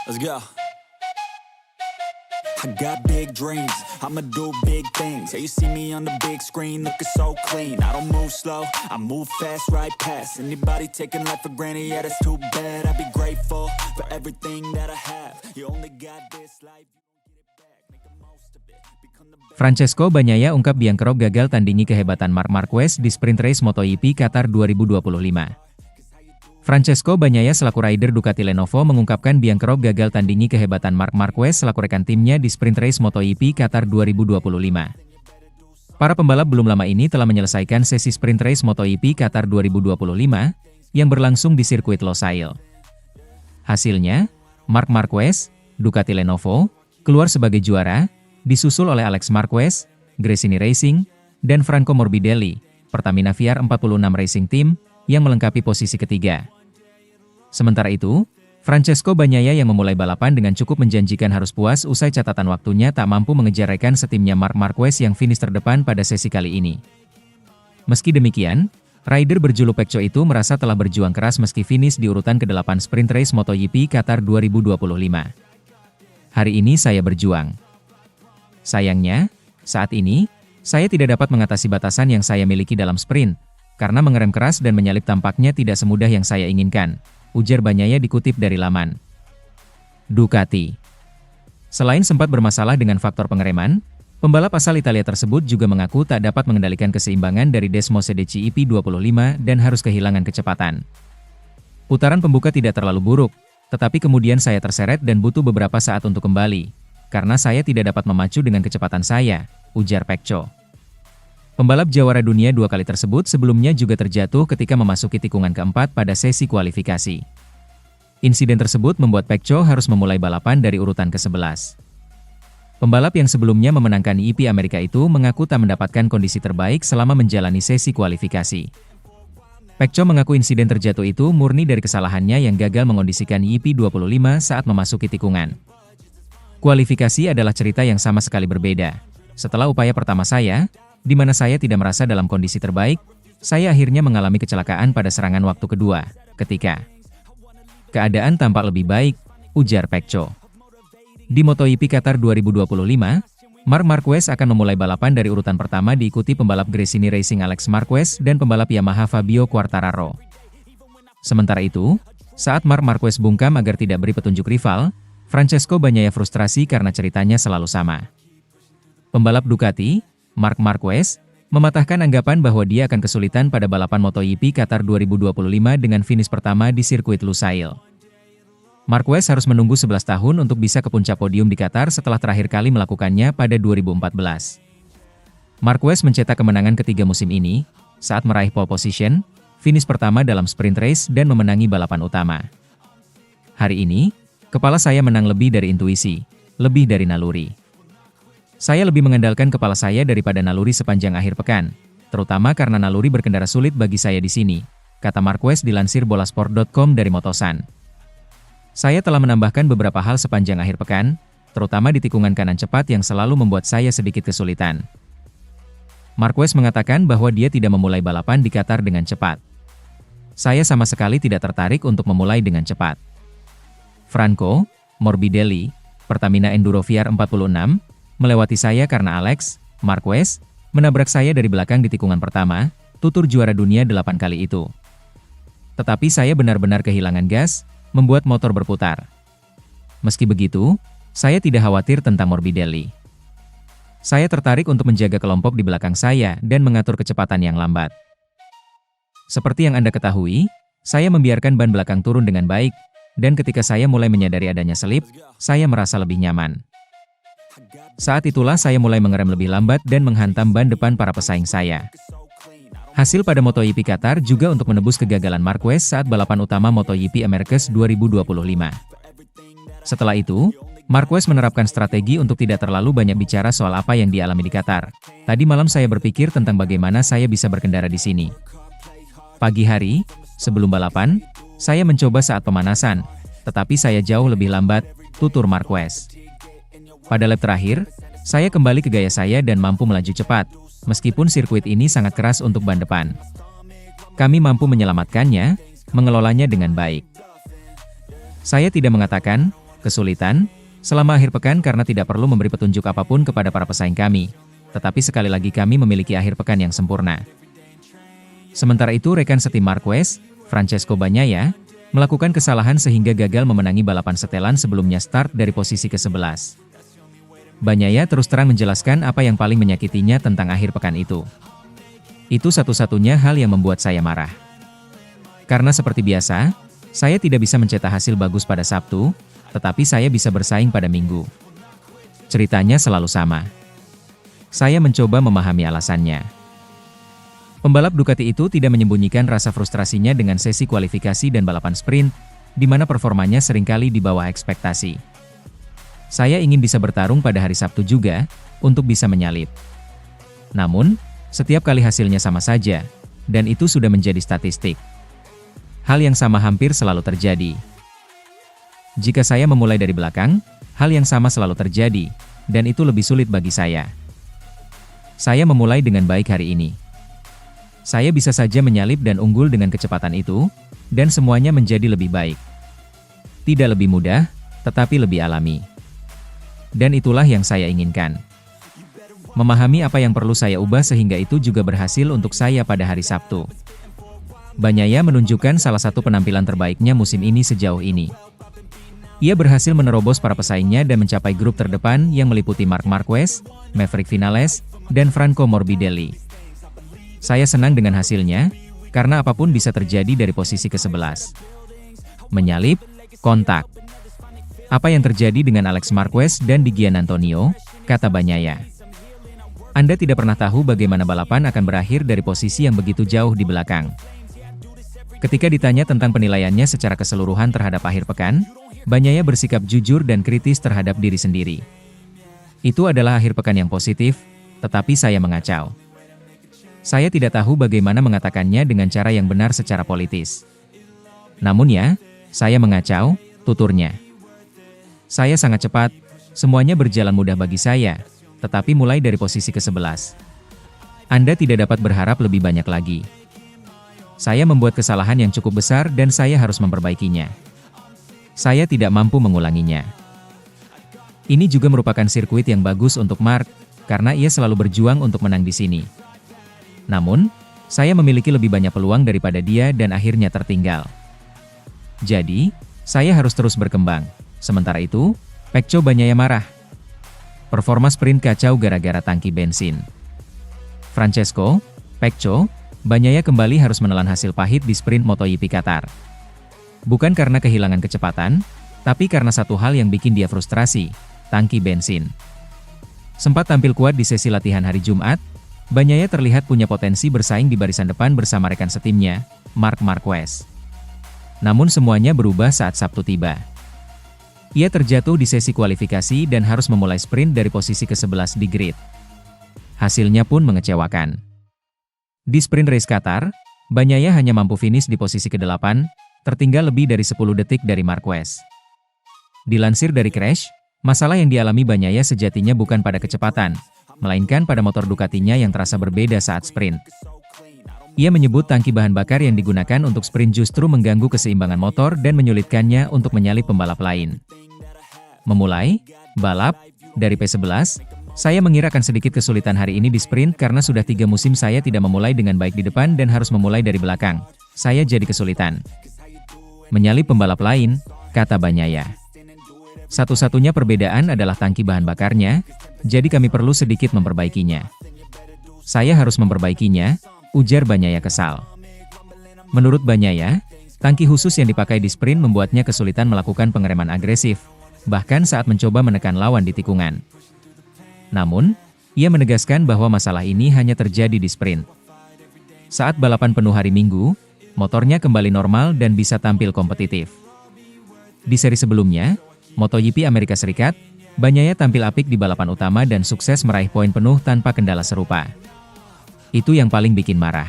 Let's go. I got big dreams, I'ma do big things. Yeah, you see me on the big screen, looking so clean. I don't move slow, I move fast, right past anybody taking life for granted. Yeah, that's too bad. I'd be grateful for everything that I have. You only got this life, you don't get it back. Make the most of it. Become the best. Francesco Bagnaia ungkap biang kerok gagal tandingi kehebatan Marc Marquez di sprint race MotoGP Qatar 2025. Francesco Bagnaia selaku rider Ducati Lenovo mengungkapkan biang kerok gagal tandingi kehebatan Marc Marquez selaku rekan timnya di sprint race MotoGP Qatar 2025. Para pembalap belum lama ini telah menyelesaikan sesi sprint race MotoGP Qatar 2025 yang berlangsung di sirkuit Losail. Hasilnya, Marc Marquez, Ducati Lenovo, keluar sebagai juara, disusul oleh Alex Marquez, Gresini Racing, dan Franco Morbidelli, Pertamina VR46 Racing Team, yang melengkapi posisi ketiga. Sementara itu, Francesco Bagnaia yang memulai balapan dengan cukup menjanjikan harus puas usai catatan waktunya tak mampu mengejar rekan setimnya Marc Marquez yang finish terdepan pada sesi kali ini. Meski demikian, rider berjuluk Pecco itu merasa telah berjuang keras meski finish di urutan ke-8 sprint race MotoGP Qatar 2025. Hari ini saya berjuang. Sayangnya, saat ini, saya tidak dapat mengatasi batasan yang saya miliki dalam sprint, karena mengerem keras dan menyalip tampaknya tidak semudah yang saya inginkan, ujar Bagnaia dikutip dari laman Ducati. Selain sempat bermasalah dengan faktor pengereman, pembalap asal Italia tersebut juga mengaku tak dapat mengendalikan keseimbangan dari Desmosedici EP25 dan harus kehilangan kecepatan. Putaran pembuka tidak terlalu buruk, tetapi kemudian saya terseret dan butuh beberapa saat untuk kembali, karena saya tidak dapat memacu dengan kecepatan saya, ujar Pecco. Pembalap jawara dunia 2 kali tersebut sebelumnya juga terjatuh ketika memasuki tikungan keempat pada sesi kualifikasi. Insiden tersebut membuat Pecco harus memulai balapan dari urutan ke-11. Pembalap yang sebelumnya memenangkan EP Amerika itu mengaku tak mendapatkan kondisi terbaik selama menjalani sesi kualifikasi. Pecco mengaku insiden terjatuh itu murni dari kesalahannya yang gagal mengondisikan EP25 saat memasuki tikungan. Kualifikasi adalah cerita yang sama sekali berbeda. Setelah upaya pertama saya, di mana saya tidak merasa dalam kondisi terbaik, saya akhirnya mengalami kecelakaan pada serangan waktu kedua, ketika keadaan tampak lebih baik, ujar Pecco. Di MotoGP Qatar 2025, Marc Marquez akan memulai balapan dari urutan pertama diikuti pembalap Gresini Racing Alex Marquez dan pembalap Yamaha Fabio Quartararo. Sementara itu, saat Marc Marquez bungkam agar tidak beri petunjuk rival, Francesco Bagnaia frustrasi karena ceritanya selalu sama. Pembalap Ducati, Marc Marquez, mematahkan anggapan bahwa dia akan kesulitan pada balapan MotoGP Qatar 2025 dengan finish pertama di sirkuit Lusail. Marquez harus menunggu 11 tahun untuk bisa ke puncak podium di Qatar setelah terakhir kali melakukannya pada 2014. Marquez mencetak kemenangan ketiga musim ini, saat meraih pole position, finish pertama dalam sprint race dan memenangi balapan utama. Hari ini, kepala saya menang lebih dari intuisi, lebih dari naluri. Saya lebih mengandalkan kepala saya daripada naluri sepanjang akhir pekan, terutama karena naluri berkendara sulit bagi saya di sini, kata Marquez dilansir bolasport.com dari Motosan. Saya telah menambahkan beberapa hal sepanjang akhir pekan, terutama di tikungan kanan cepat yang selalu membuat saya sedikit kesulitan. Marquez mengatakan bahwa dia tidak memulai balapan di Qatar dengan cepat. Saya sama sekali tidak tertarik untuk memulai dengan cepat. Franco Morbidelli, Pertamina Enduro VR46, melewati saya karena Alex Marquez menabrak saya dari belakang di tikungan pertama, tutur juara dunia 8 kali itu. Tetapi saya benar-benar kehilangan gas, membuat motor berputar. Meski begitu, saya tidak khawatir tentang Morbidelli. Saya tertarik untuk menjaga kelompok di belakang saya dan mengatur kecepatan yang lambat. Seperti yang Anda ketahui, saya membiarkan ban belakang turun dengan baik, dan ketika saya mulai menyadari adanya selip, saya merasa lebih nyaman. Saat itulah saya mulai mengerem lebih lambat dan menghantam ban depan para pesaing saya. Hasil pada MotoGP Qatar juga untuk menebus kegagalan Marquez saat balapan utama MotoGP Americas 2025. Setelah itu, Marquez menerapkan strategi untuk tidak terlalu banyak bicara soal apa yang dialami di Qatar. Tadi malam saya berpikir tentang bagaimana saya bisa berkendara di sini. Pagi hari, sebelum balapan, saya mencoba saat pemanasan, tetapi saya jauh lebih lambat, tutur Marquez. Pada lap terakhir, saya kembali ke gaya saya dan mampu melaju cepat, meskipun sirkuit ini sangat keras untuk ban depan. Kami mampu menyelamatkannya, mengelolanya dengan baik. Saya tidak mengatakan, Kesulitan? Selama akhir pekan karena tidak perlu memberi petunjuk apapun kepada para pesaing kami. Tetapi sekali lagi kami memiliki akhir pekan yang sempurna. Sementara itu rekan setim Marquez, Francesco Bagnaia, melakukan kesalahan sehingga gagal memenangi balapan setelan sebelumnya start dari posisi ke-11. Bagnaia terus terang menjelaskan apa yang paling menyakitinya tentang akhir pekan itu. Itu satu-satunya hal yang membuat saya marah. Karena seperti biasa, saya tidak bisa mencetak hasil bagus pada Sabtu, tetapi saya bisa bersaing pada Minggu. Ceritanya selalu sama. Saya mencoba memahami alasannya. Pembalap Ducati itu tidak menyembunyikan rasa frustrasinya dengan sesi kualifikasi dan balapan sprint, di mana performanya seringkali di bawah ekspektasi. Saya ingin bisa bertarung pada hari Sabtu juga, untuk bisa menyalip. Namun, setiap kali hasilnya sama saja, dan itu sudah menjadi statistik. Hal yang sama hampir selalu terjadi. Jika saya memulai dari belakang, hal yang sama selalu terjadi, dan itu lebih sulit bagi saya. Saya memulai dengan baik hari ini. Saya bisa saja menyalip dan unggul dengan kecepatan itu, dan semuanya menjadi lebih baik. Tidak lebih mudah, tetapi lebih alami. Dan itulah yang saya inginkan. Memahami apa yang perlu saya ubah sehingga itu juga berhasil untuk saya pada hari Sabtu. Bagnaia menunjukkan salah satu penampilan terbaiknya musim ini sejauh ini. Ia berhasil menerobos para pesaingnya dan mencapai grup terdepan yang meliputi Marc Marquez, Maverick Vinales, dan Franco Morbidelli. Saya senang dengan hasilnya, karena apapun bisa terjadi dari posisi ke-11. Menyalip, kontak. Apa yang terjadi dengan Alex Marquez dan Di Giannantonio, kata Bagnaia. Anda tidak pernah tahu bagaimana balapan akan berakhir dari posisi yang begitu jauh di belakang. Ketika ditanya tentang penilaiannya secara keseluruhan terhadap akhir pekan, Bagnaia bersikap jujur dan kritis terhadap diri sendiri. Itu adalah akhir pekan yang positif, tetapi saya mengacau. Saya tidak tahu bagaimana mengatakannya dengan cara yang benar secara politis. Namun ya, saya mengacau, tuturnya. Saya sangat cepat, semuanya berjalan mudah bagi saya, tetapi mulai dari posisi ke-11. Anda tidak dapat berharap lebih banyak lagi. Saya membuat kesalahan yang cukup besar dan saya harus memperbaikinya. Saya tidak mampu mengulanginya. Ini juga merupakan sirkuit yang bagus untuk Marc, karena ia selalu berjuang untuk menang di sini. Namun, saya memiliki lebih banyak peluang daripada dia dan akhirnya tertinggal. Jadi, saya harus terus berkembang. Sementara itu, Pecco Bagnaia marah. Performa sprint kacau gara-gara tangki bensin. Francesco, Pecco, Bagnaia kembali harus menelan hasil pahit di sprint MotoGP Qatar. Bukan karena kehilangan kecepatan, tapi karena satu hal yang bikin dia frustrasi, tangki bensin. Sempat tampil kuat di sesi latihan hari Jumat, Bagnaia terlihat punya potensi bersaing di barisan depan bersama rekan setimnya, Marc Marquez. Namun semuanya berubah saat Sabtu tiba. Ia terjatuh di sesi kualifikasi dan harus memulai sprint dari posisi ke-11 di grid. Hasilnya pun mengecewakan. Di sprint race Qatar, Bagnaia hanya mampu finish di posisi ke-8, tertinggal lebih dari 10 detik dari Marquez. Dilansir dari Crash, masalah yang dialami Bagnaia sejatinya bukan pada kecepatan, melainkan pada motor Ducatinya yang terasa berbeda saat sprint. Ia menyebut tangki bahan bakar yang digunakan untuk sprint justru mengganggu keseimbangan motor dan menyulitkannya untuk menyalip pembalap lain. Memulai balap dari P11, saya mengira akan sedikit kesulitan hari ini di sprint karena sudah 3 musim saya tidak memulai dengan baik di depan dan harus memulai dari belakang. Saya jadi kesulitan menyalip pembalap lain, kata Bagnaia. Satu-satunya perbedaan adalah tangki bahan bakarnya, jadi kami perlu sedikit memperbaikinya. Saya harus memperbaikinya, ujar Bagnaia kesal. Menurut Bagnaia, tangki khusus yang dipakai di sprint membuatnya kesulitan melakukan pengereman agresif, bahkan saat mencoba menekan lawan di tikungan. Namun, ia menegaskan bahwa masalah ini hanya terjadi di sprint. Saat balapan penuh hari Minggu, motornya kembali normal dan bisa tampil kompetitif. Di seri sebelumnya, MotoGP Amerika Serikat, Bagnaia tampil apik di balapan utama dan sukses meraih poin penuh tanpa kendala serupa. Itu yang paling bikin marah.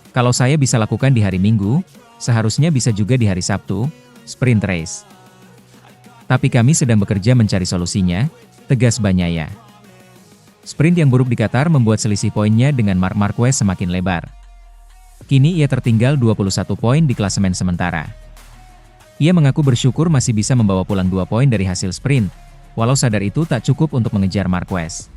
Kalau saya bisa lakukan di hari Minggu, seharusnya bisa juga di hari Sabtu, sprint race. Tapi kami sedang bekerja mencari solusinya, tegas Bagnaia. Sprint yang buruk di Qatar membuat selisih poinnya dengan Marc Marquez semakin lebar. Kini ia tertinggal 21 poin di klasemen sementara. Ia mengaku bersyukur masih bisa membawa pulang 2 poin dari hasil sprint, walau sadar itu tak cukup untuk mengejar Marquez.